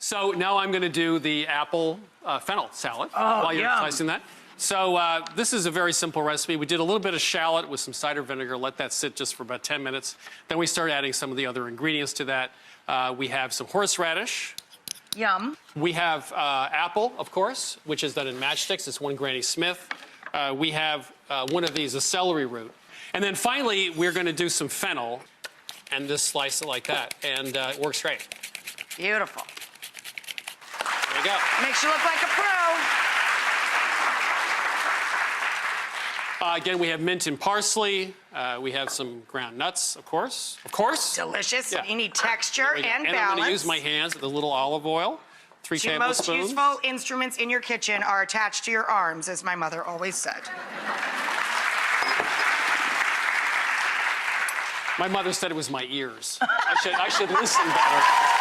So now I'm going to do the apple fennel salad while you're slicing that. So this is a very simple recipe. We did a little bit of shallot with some cider vinegar, let that sit just for about 10 minutes. Then we start adding some of the other ingredients to that. We have some horseradish. Yum. We have apple, of course, which is done in matchsticks. It's one Granny Smith. We have one of these, a celery root. And then finally, we're going to do some fennel and just slice it like that. And it works great. Beautiful. There you go. Makes you look like a pro. Again, we have mint and parsley. We have some ground nuts, of course. Of course. Delicious. Yeah. You need texture and balance. And I'm going to use my hands with a little olive oil. 3 Two tablespoons. most useful instruments in your kitchen are attached to your arms, as my mother always said. My mother said it was my ears. I should listen better.